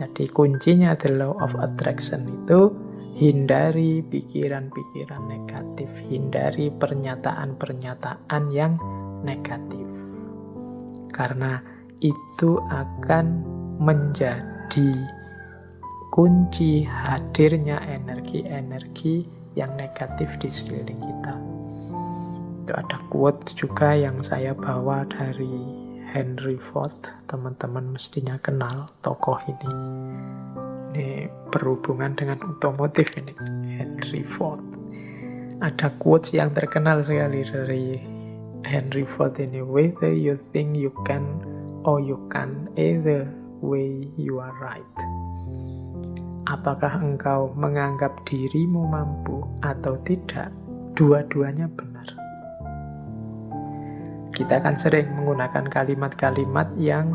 Jadi kuncinya the law of attraction itu hindari pikiran-pikiran negatif, hindari pernyataan-pernyataan yang negatif. Karena itu akan menjadi kunci hadirnya energi-energi yang negatif di sekeliling kita. Itu ada quote juga yang saya bawa dari Henry Ford. Teman-teman mestinya kenal tokoh ini. Ini berhubungan dengan otomotif ini, Henry Ford. Ada quotes yang terkenal sekali dari Henry Ford ini. Whether you think you can or you can, either way you are right. Apakah engkau menganggap dirimu mampu atau tidak, dua-duanya benar. Kita kan sering menggunakan kalimat-kalimat yang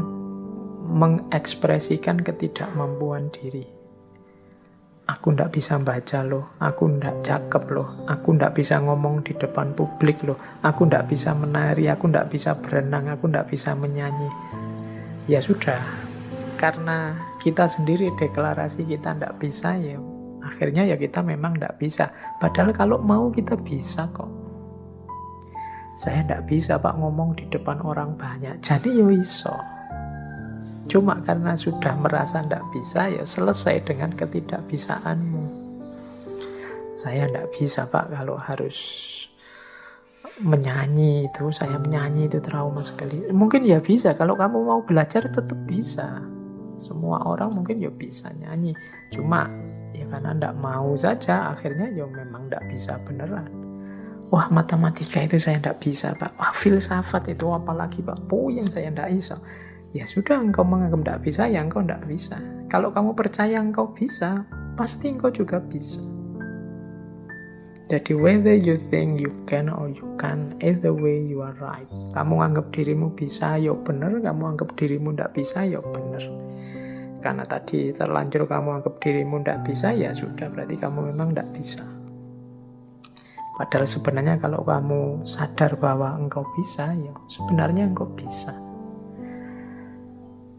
mengekspresikan ketidakmampuan diri. Aku ndak bisa baca loh, aku ndak cakep loh, aku ndak bisa ngomong di depan publik loh, aku ndak bisa menari, aku ndak bisa berenang, aku ndak bisa menyanyi. Ya sudah, karena kita sendiri deklarasi kita ndak bisa, ya akhirnya ya kita memang ndak bisa. Padahal kalau mau kita bisa kok. Saya ndak bisa Pak ngomong di depan orang banyak, jadi yo iso. Cuma karena sudah merasa ndak bisa, ya selesai dengan ketidakbisaanmu. Saya ndak bisa Pak kalau harus menyanyi itu, saya menyanyi itu trauma sekali. Mungkin ya bisa, kalau kamu mau belajar tetap bisa. Semua orang mungkin ya bisa nyanyi. Cuma ya karena ndak mau saja, akhirnya ya memang ndak bisa beneran. Wah, matematika itu saya ndak bisa Pak. Wah, filsafat itu apalagi Pak, puyeng saya ndak bisa. Ya sudah, engkau menganggap ndak bisa, ya engkau ndak bisa. Kalau kamu percaya engkau bisa, pasti engkau juga bisa. Jadi whether you think you can or you can, either way you are right. Kamu anggap dirimu bisa, ya benar. Kamu anggap dirimu ndak bisa, ya benar. Karena tadi terlanjur kamu anggap dirimu ndak bisa, ya sudah, berarti kamu memang ndak bisa. Padahal sebenarnya kalau kamu sadar bahwa engkau bisa, ya sebenarnya engkau bisa.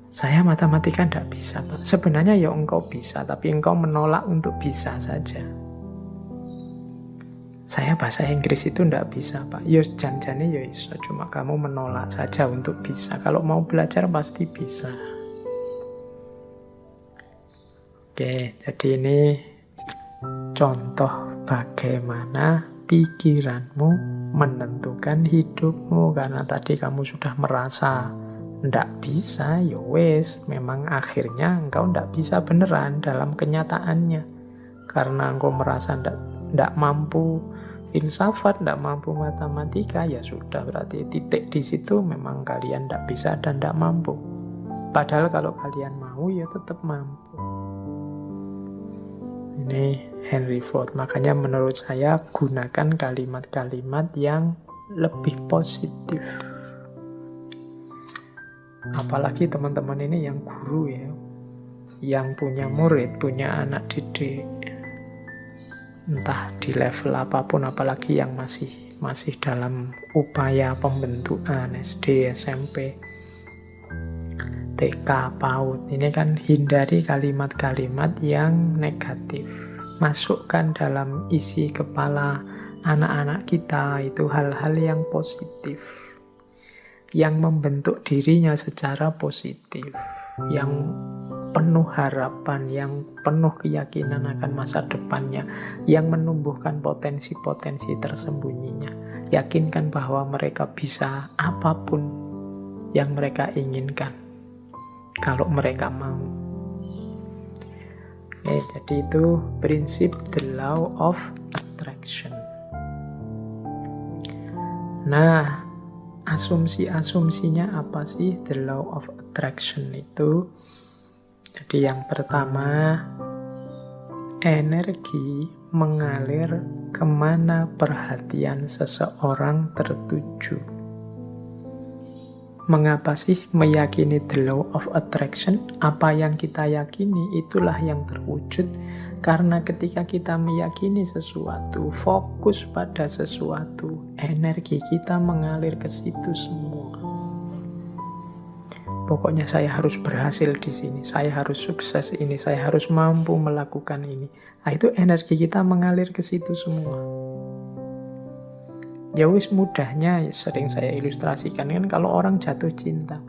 Saya matematika ndak bisa Pak. Sebenarnya ya engkau bisa, tapi engkau menolak untuk bisa saja. Saya bahasa Inggris itu ndak bisa Pak. Ya janjane ya iso, cuma kamu menolak saja untuk bisa. Kalau mau belajar pasti bisa. Oke, jadi ini contoh bagaimana pikiranmu menentukan hidupmu. Karena tadi kamu sudah merasa ndak bisa, ya wes, memang akhirnya engkau ndak bisa beneran dalam kenyataannya. Karena engkau merasa ndak mampu filsafat, ndak mampu matematika, ya sudah, berarti titik di situ memang kalian ndak bisa dan ndak mampu. Padahal kalau kalian mau, ya tetap mampu. Ini Henry Ford. Makanya menurut saya gunakan kalimat-kalimat yang lebih positif. Apalagi teman-teman ini yang guru ya, yang punya murid, punya anak didik, entah di level apapun, apalagi yang masih dalam upaya pembentukan SD, SMP, TK, PAUD. Ini kan hindari kalimat-kalimat yang negatif. Masukkan dalam isi kepala anak-anak kita itu hal-hal yang positif, yang membentuk dirinya secara positif, yang penuh harapan, yang penuh keyakinan akan masa depannya, yang menumbuhkan potensi-potensi tersembunyinya. Yakinkan bahwa mereka bisa apapun yang mereka inginkan kalau mereka mau. Jadi itu prinsip the law of attraction. Nah, asumsi-asumsinya apa sih the law of attraction itu? Jadi yang pertama, energi mengalir kemana perhatian seseorang tertuju. Mengapa sih meyakini the law of attraction? Apa yang kita yakini itulah yang terwujud. Karena ketika kita meyakini sesuatu, fokus pada sesuatu, energi kita mengalir ke situ semua. Pokoknya saya harus berhasil di sini, saya harus sukses ini, saya harus mampu melakukan ini. Nah, itu energi kita mengalir ke situ semua. Ya wis, mudahnya sering saya ilustrasikan kan kalau orang jatuh cinta.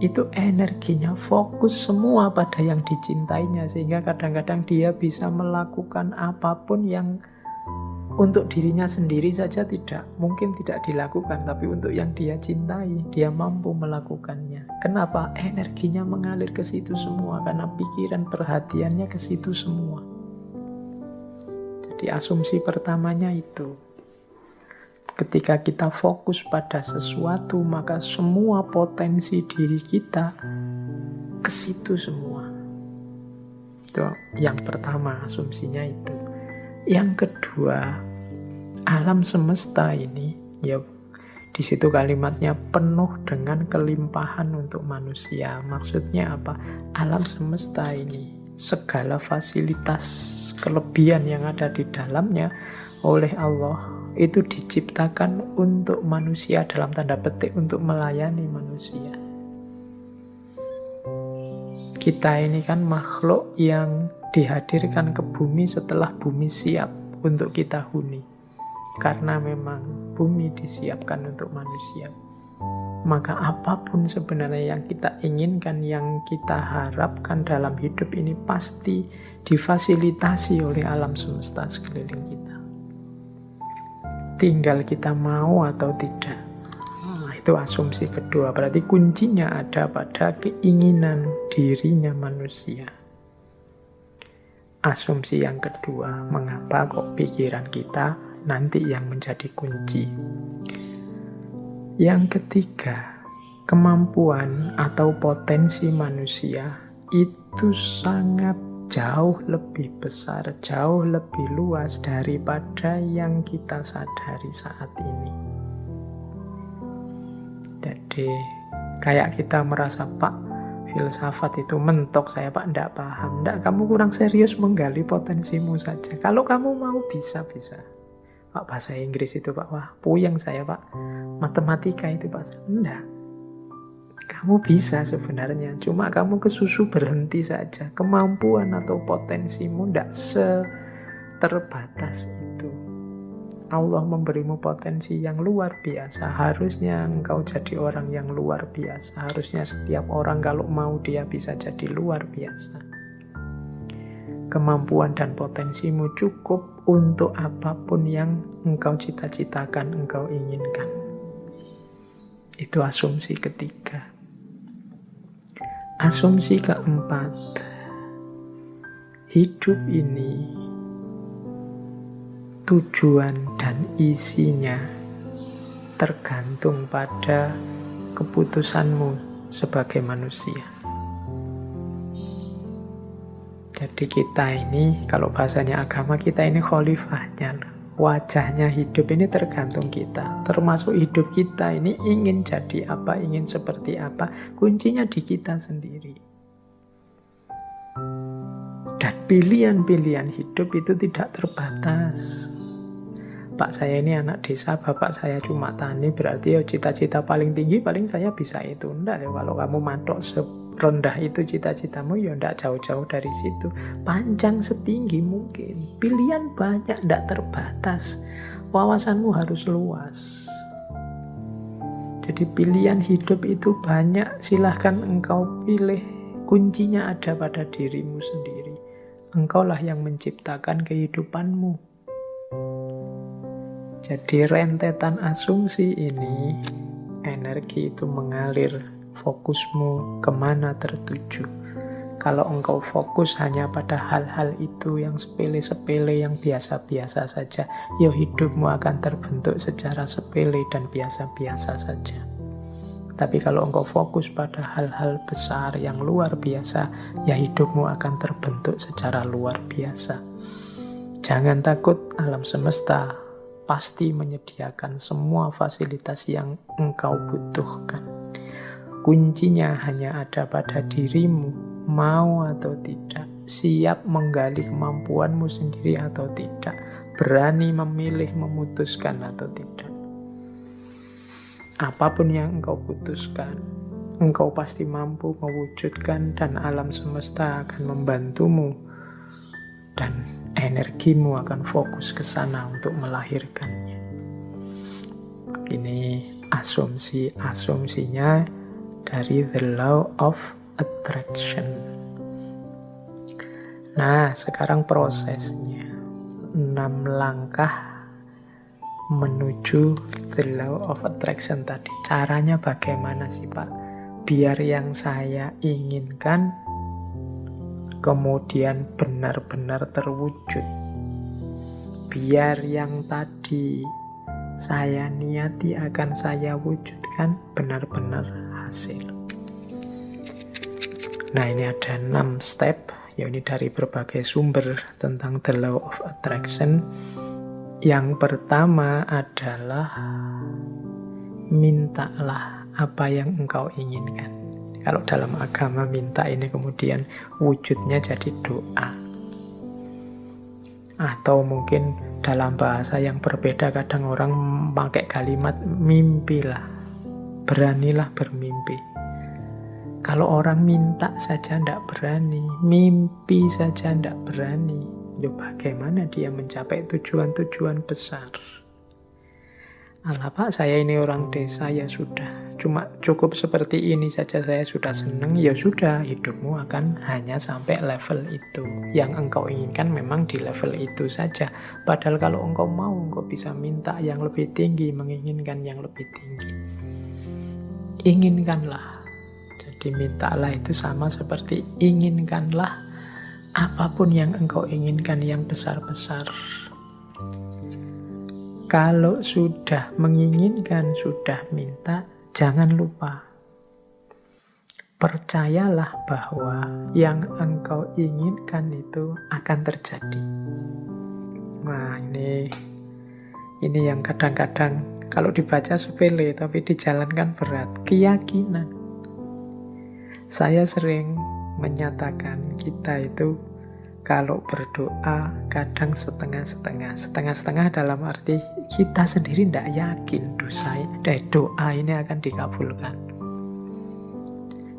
Itu energinya fokus semua pada yang dicintainya, sehingga kadang-kadang dia bisa melakukan apapun yang untuk dirinya sendiri saja mungkin tidak dilakukan, tapi untuk yang dia cintai, dia mampu melakukannya. Kenapa? Energinya mengalir ke situ semua, karena pikiran perhatiannya ke situ semua. Jadi asumsi pertamanya itu, ketika kita fokus pada sesuatu, maka semua potensi diri kita ke situ semua. Itu yang pertama, asumsinya itu. Yang kedua, alam semesta ini, ya di situ kalimatnya penuh dengan kelimpahan untuk manusia. Maksudnya apa? Alam semesta ini, segala fasilitas kelebihan yang ada di dalamnya oleh Allah itu diciptakan untuk manusia, dalam tanda petik untuk melayani manusia. Kita ini kan makhluk yang dihadirkan ke bumi setelah bumi siap untuk kita huni. Karena memang bumi disiapkan untuk manusia. Maka apapun sebenarnya yang kita inginkan, yang kita harapkan dalam hidup ini pasti difasilitasi oleh alam semesta sekeliling kita. Tinggal kita mau atau tidak. Itu asumsi kedua. Berarti kuncinya ada pada keinginan dirinya manusia. Asumsi yang kedua, mengapa kok pikiran kita nanti yang menjadi kunci. Yang ketiga, kemampuan atau potensi manusia itu sangat jauh lebih besar, jauh lebih luas daripada yang kita sadari saat ini. Jadi kayak kita merasa, Pak, filsafat itu mentok, saya Pak enggak paham. Enggak, kamu kurang serius menggali potensimu saja. Kalau kamu mau bisa. Pak, bahasa Inggris itu Pak, wah puyeng saya Pak. Matematika itu Pak, enggak. Kamu bisa sebenarnya, cuma kamu kesusu berhenti saja. Kemampuan atau potensimu enggak seterbatas itu. Allah memberimu potensi yang luar biasa. Harusnya engkau jadi orang yang luar biasa. Harusnya setiap orang kalau mau dia bisa jadi luar biasa. Kemampuan dan potensimu cukup untuk apapun yang engkau cita-citakan, engkau inginkan. Itu asumsi ketiga. Asumsi keempat, hidup ini tujuan dan isinya tergantung pada keputusanmu sebagai manusia. Jadi kita ini, kalau bahasanya agama, kita ini khalifahnya. Wajahnya hidup ini tergantung kita. Termasuk hidup kita ini ingin jadi apa, ingin seperti apa, kuncinya di kita sendiri. Dan pilihan-pilihan hidup itu tidak terbatas. Pak, saya ini anak desa, bapak saya cuma tani, berarti ya cita-cita paling tinggi paling saya bisa itu. Enggak ya, kalau kamu matok serendah itu cita-citamu, ya enggak jauh-jauh dari situ. Panjang setinggi mungkin. Pilihan banyak, enggak terbatas. Wawasanmu harus luas. Jadi pilihan hidup itu banyak, silahkan engkau pilih. Kuncinya ada pada dirimu sendiri. Engkaulah yang menciptakan kehidupanmu. Jadi rentetan asumsi ini, energi itu mengalir, fokusmu kemana tertuju. Kalau engkau fokus hanya pada hal-hal itu yang sepele-sepele, yang biasa-biasa saja, ya hidupmu akan terbentuk secara sepele dan biasa-biasa saja. Tapi kalau engkau fokus pada hal-hal besar yang luar biasa, ya hidupmu akan terbentuk secara luar biasa. Jangan takut, alam semesta pasti menyediakan semua fasilitas yang engkau butuhkan. Kuncinya hanya ada pada dirimu, mau atau tidak, siap menggali kemampuanmu sendiri atau tidak, berani memilih, memutuskan atau tidak. Apapun yang engkau putuskan, engkau pasti mampu mewujudkan dan alam semesta akan membantumu dan energimu akan fokus ke sana untuk melahirkannya. Ini asumsinya dari the law of attraction. Nah, sekarang prosesnya 6 langkah menuju the law of attraction tadi. Caranya bagaimana sih Pak? Biar yang saya inginkan kemudian benar-benar terwujud. Biar yang tadi saya niati akan saya wujudkan benar-benar hasil. Nah, ini ada 6 step, ya ini dari berbagai sumber tentang the law of attraction. Yang pertama adalah mintalah apa yang engkau inginkan. Kalau dalam agama minta ini kemudian wujudnya jadi doa. Atau mungkin dalam bahasa yang berbeda kadang orang pakai kalimat mimpilah, beranilah bermimpi. Kalau orang minta saja tidak berani, mimpi saja tidak berani, ya bagaimana dia mencapai tujuan-tujuan besar? Alah Pak, saya ini orang desa, ya sudah. Cuma cukup seperti ini saja saya sudah senang, ya sudah. Hidupmu akan hanya sampai level itu. Yang engkau inginkan memang di level itu saja. Padahal kalau engkau mau, engkau bisa minta yang lebih tinggi, menginginkan yang lebih tinggi. Inginkanlah. Jadi mintalah itu sama seperti inginkanlah apapun yang engkau inginkan yang besar-besar. Kalau sudah menginginkan, sudah minta, jangan lupa. Percayalah bahwa yang engkau inginkan itu akan terjadi. Nah, ini yang kadang-kadang kalau dibaca sepele, tapi dijalankan berat. Keyakinan. Saya sering menyatakan kita itu kalau berdoa kadang setengah-setengah. Setengah-setengah dalam arti kita sendiri tidak yakin doa ini akan dikabulkan.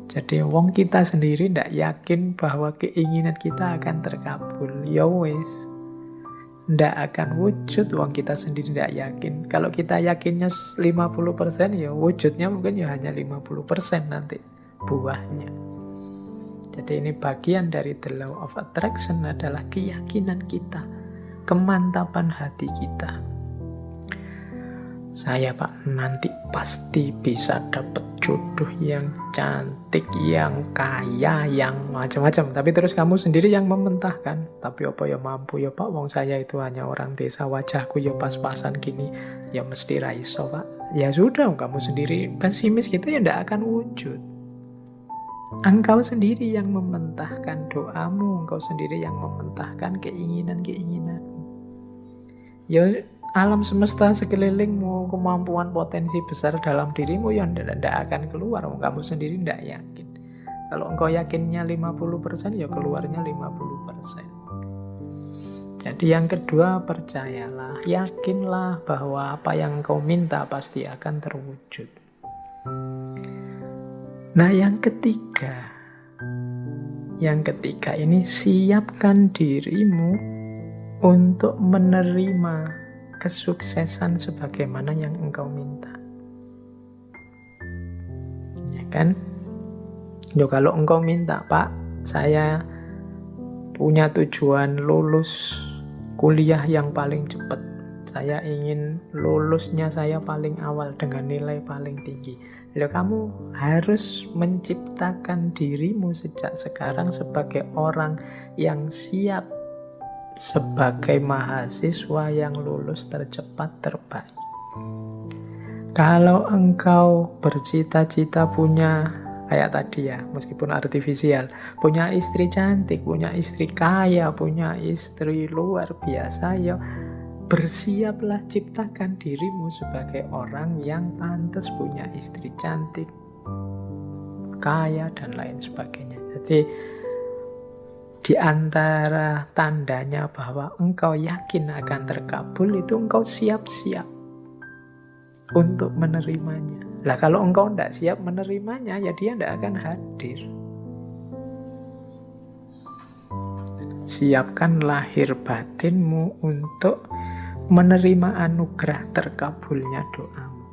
Jadi wong kita sendiri tidak yakin bahwa keinginan kita akan terkabul. Ya wes, tidak akan wujud wong kita sendiri tidak yakin. Kalau kita yakinnya 50%, ya wujudnya mungkin ya hanya 50% nanti buahnya. Jadi ini bagian dari the law of attraction adalah keyakinan kita, kemantapan hati kita. Saya Pak nanti pasti bisa dapat jodoh yang cantik, yang kaya, yang macam-macam. Tapi terus kamu sendiri yang mementahkan. Tapi apa ya mampu ya Pak, wong saya itu hanya orang desa, wajahku ya pas-pasan gini, ya mesti raiso Pak. Ya sudah, kamu sendiri pesimis gitu ya tidak akan wujud. Engkau sendiri yang mementahkan doamu, engkau sendiri yang mementahkan keinginan-keinginanmu. Ya alam semesta sekelilingmu, kemampuan potensi besar dalam dirimu yang tidak akan keluar, kamu sendiri tidak yakin. Kalau engkau yakinnya 50%, ya keluarnya 50%. Jadi yang kedua, percayalah, yakinlah bahwa apa yang engkau minta pasti akan terwujud. Nah, yang ketiga ini siapkan dirimu untuk menerima kesuksesan sebagaimana yang engkau minta. Ya kan? Yo, kalau engkau minta, Pak, saya punya tujuan lulus kuliah yang paling cepat. Saya ingin lulusnya saya paling awal dengan nilai paling tinggi. Lalu kamu harus menciptakan dirimu sejak sekarang sebagai orang yang siap sebagai mahasiswa yang lulus tercepat terbaik. Kalau engkau bercita-cita punya, kayak tadi ya, meskipun artifisial, punya istri cantik, punya istri kaya, punya istri luar biasa, ya bersiaplah, ciptakan dirimu sebagai orang yang pantas punya istri cantik, kaya, dan lain sebagainya. Jadi di antara tandanya bahwa engkau yakin akan terkabul itu engkau siap-siap untuk menerimanya. Lah kalau engkau tidak siap menerimanya, ya dia tidak akan hadir. Siapkan lahir batinmu untuk menerima anugerah terkabulnya doamu.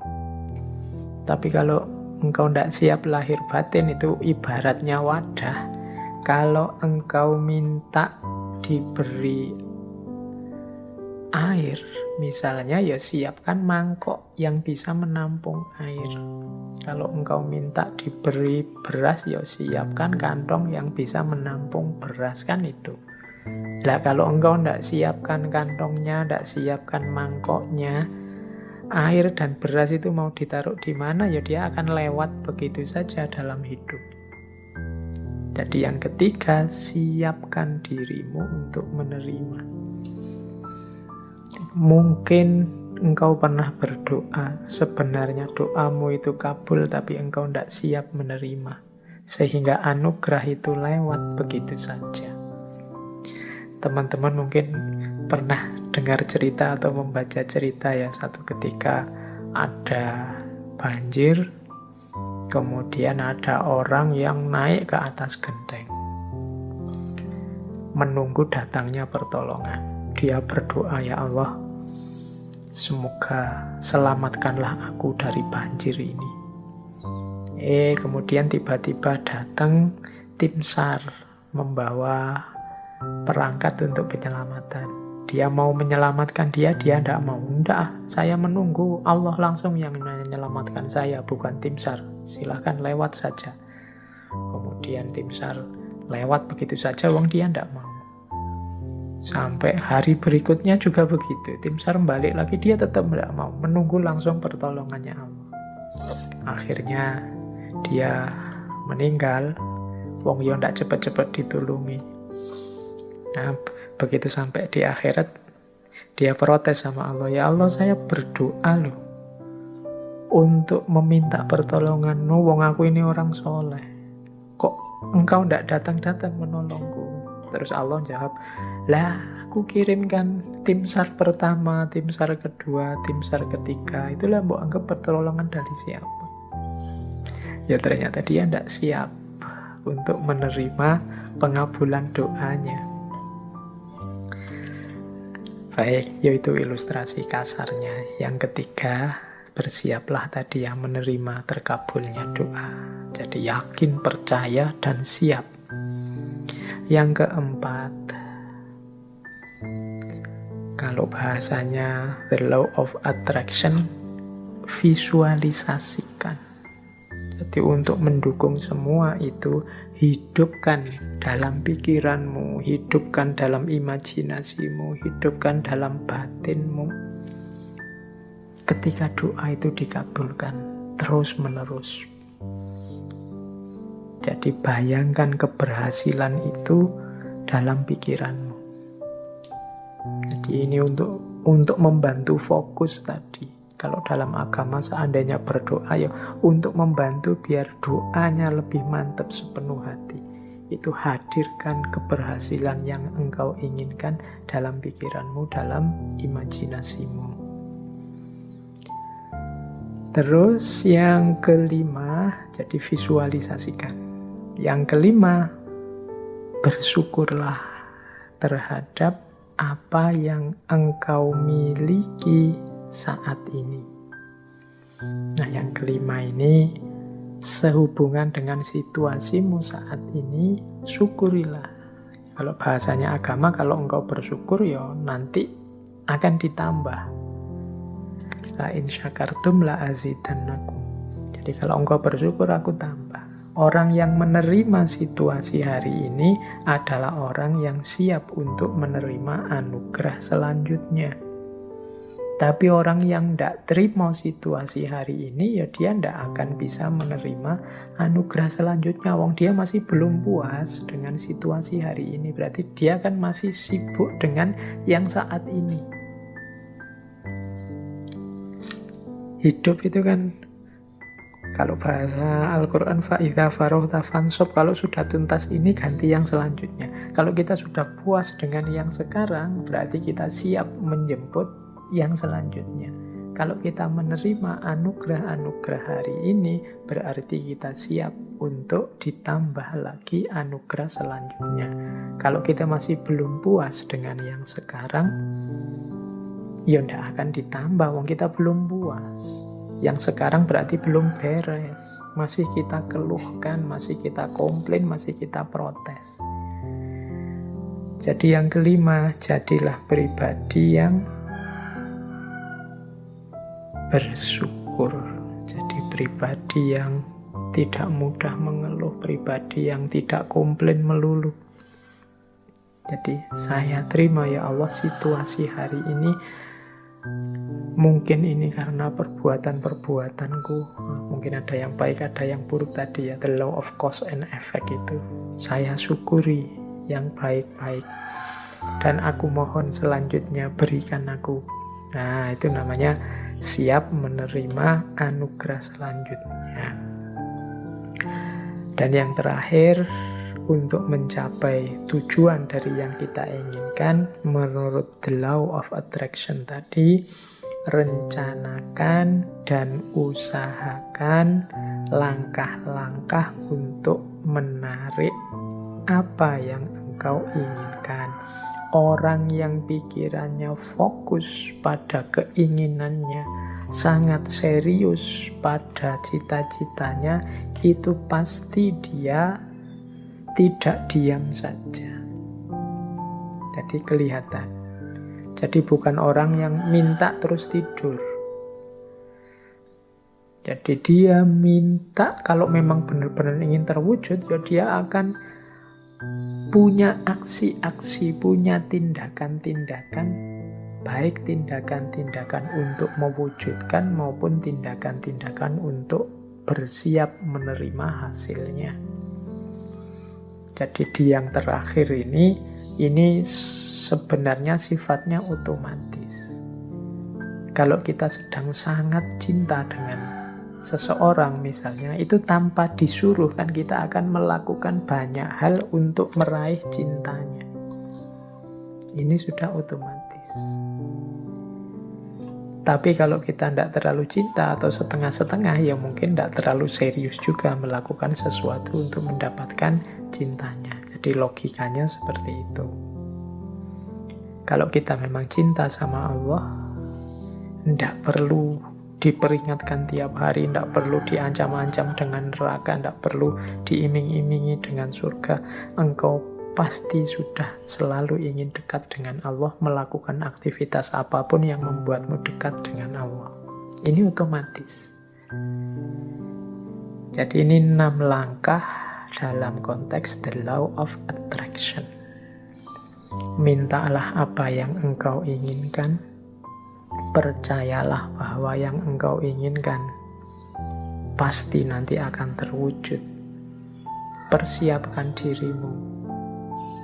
Tapi kalau engkau tidak siap lahir batin, itu ibaratnya wadah. Kalau engkau minta diberi air, misalnya, ya siapkan mangkok yang bisa menampung air. Kalau engkau minta diberi beras, ya siapkan kantong yang bisa menampung beras, kan itu. Lah kalau engkau tidak siapkan kantongnya, tidak siapkan mangkoknya, air dan beras itu mau ditaruh di mana, ya dia akan lewat begitu saja dalam hidup. Jadi yang ketiga, siapkan dirimu untuk menerima. Mungkin engkau pernah berdoa, sebenarnya doamu itu kabul, tapi engkau tidak siap menerima. Sehingga anugerah itu lewat begitu saja. Teman-teman mungkin pernah dengar cerita atau membaca cerita ya, satu ketika ada banjir, kemudian ada orang yang naik ke atas genteng menunggu datangnya pertolongan. Dia berdoa, ya Allah, semoga selamatkanlah aku dari banjir ini. Kemudian tiba-tiba datang tim SAR membawa perangkat untuk penyelamatan. Dia mau menyelamatkan dia tidak mau. Tidak, saya menunggu Allah langsung yang menyelamatkan saya, bukan tim SAR. Silahkan lewat saja. Kemudian tim SAR lewat begitu saja, wong dia tidak mau. Sampai hari berikutnya juga begitu. Tim SAR balik lagi, dia tetap tidak mau. Menunggu langsung pertolongannya Allah. Akhirnya dia meninggal. Wong yo tidak cepat-cepat ditulungi. Nah, begitu sampai di akhirat, dia protes sama Allah. Ya Allah, saya berdoa loh untuk meminta pertolongan-Mu, wong aku ini orang soleh. Kok engkau tidak datang-datang menolongku? Terus Allah jawab, lah aku kirimkan tim SAR pertama, tim SAR kedua, tim SAR ketiga. Itulah mbok anggap pertolongan dari siapa? Ya ternyata dia tidak siap untuk menerima pengabulan doanya. Baik, yaitu ilustrasi kasarnya. Yang ketiga, bersiaplah tadi ya menerima terkabulnya doa. Jadi yakin, percaya, dan siap. Yang keempat, kalau bahasanya the law of attraction, visualisasikan. Jadi untuk mendukung semua itu, hidupkan dalam pikiranmu, hidupkan dalam imajinasimu, hidupkan dalam batinmu. Ketika doa itu dikabulkan terus menerus. Jadi bayangkan keberhasilan itu dalam pikiranmu. Jadi ini untuk membantu fokus tadi. Kalau dalam agama seandainya berdoa ya untuk membantu biar doanya lebih mantap sepenuh hati. Itu hadirkan keberhasilan yang engkau inginkan dalam pikiranmu, dalam imajinasimu. Terus yang kelima, jadi visualisasikan. Yang kelima, bersyukurlah terhadap apa yang engkau miliki saat ini. Nah, yang kelima ini sehubungan dengan situasimu saat ini, syukurilah. Kalau bahasanya agama, kalau engkau bersyukur ya nanti akan ditambah. La in syakartum la azidannakum. Jadi kalau engkau bersyukur, aku tambah. Orang yang menerima situasi hari ini adalah orang yang siap untuk menerima anugerah selanjutnya. Tapi orang yang tidak terima situasi hari ini, ya dia tidak akan bisa menerima anugerah selanjutnya. Wong dia masih belum puas dengan situasi hari ini. Berarti dia kan masih sibuk dengan yang saat ini. Hidup itu kan, kalau bahasa Al-Quran, fa'idha farohta fansob, kalau sudah tuntas ini ganti yang selanjutnya. Kalau kita sudah puas dengan yang sekarang, berarti kita siap menjemput yang selanjutnya. Kalau kita menerima anugerah-anugerah hari ini, berarti kita siap untuk ditambah lagi anugerah selanjutnya. Kalau kita masih belum puas dengan yang sekarang, ya tidak akan ditambah, wong kita belum puas. Yang sekarang berarti belum beres. Masih kita keluhkan, masih kita komplain, masih kita protes. Jadi yang kelima, jadilah pribadi yang bersyukur. Jadi pribadi yang tidak mudah mengeluh, pribadi yang tidak komplain melulu. Jadi saya terima ya Allah situasi hari ini. Mungkin ini karena perbuatan-perbuatanku. Mungkin ada yang baik, ada yang buruk tadi ya. The law of cause and effect itu. Saya syukuri yang baik-baik. Dan aku mohon selanjutnya berikan aku. Nah, itu namanya siap menerima anugerah selanjutnya. Dan yang terakhir, untuk mencapai tujuan dari yang kita inginkan, menurut the law of attraction tadi, rencanakan dan usahakan langkah-langkah untuk menarik apa yang engkau inginkan. Orang yang pikirannya fokus pada keinginannya, sangat serius pada cita-citanya, itu pasti dia tidak diam saja. Jadi kelihatan. Jadi bukan orang yang minta terus tidur. Jadi dia minta, kalau memang benar-benar ingin terwujud, ya dia akan punya aksi-aksi, punya tindakan-tindakan, baik tindakan-tindakan untuk mewujudkan maupun tindakan-tindakan untuk bersiap menerima hasilnya. Jadi di yang terakhir ini sebenarnya sifatnya otomatis. Kalau kita sedang sangat cinta dengan seseorang misalnya, itu tanpa disuruh kan kita akan melakukan banyak hal untuk meraih cintanya. Ini sudah otomatis. Tapi kalau kita tidak terlalu cinta atau setengah-setengah, ya mungkin tidak terlalu serius juga melakukan sesuatu untuk mendapatkan cintanya. Jadi logikanya seperti itu. Kalau kita memang cinta sama Allah, tidak perlu diperingatkan tiap hari, tidak perlu diancam-ancam dengan neraka, tidak perlu diiming-imingi dengan surga. Engkau pasti sudah selalu ingin dekat dengan Allah, melakukan aktivitas apapun yang membuatmu dekat dengan Allah. Ini otomatis. Jadi ini 6 langkah dalam konteks the law of attraction. Mintalah apa yang engkau inginkan. Percayalah bahwa yang engkau inginkan pasti nanti akan terwujud. Persiapkan dirimu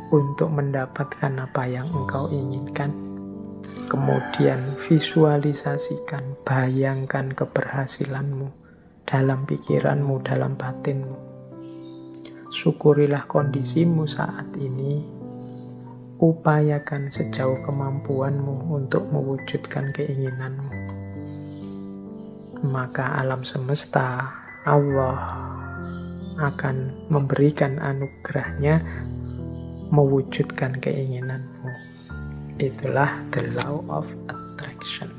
untuk mendapatkan apa yang engkau inginkan. Kemudian visualisasikan, bayangkan keberhasilanmu dalam pikiranmu, dalam batinmu. Syukurilah kondisimu saat ini. Upayakan sejauh kemampuanmu untuk mewujudkan keinginanmu. Maka alam semesta, Allah akan memberikan anugerahnya mewujudkan keinginanmu. Itulah the law of attraction.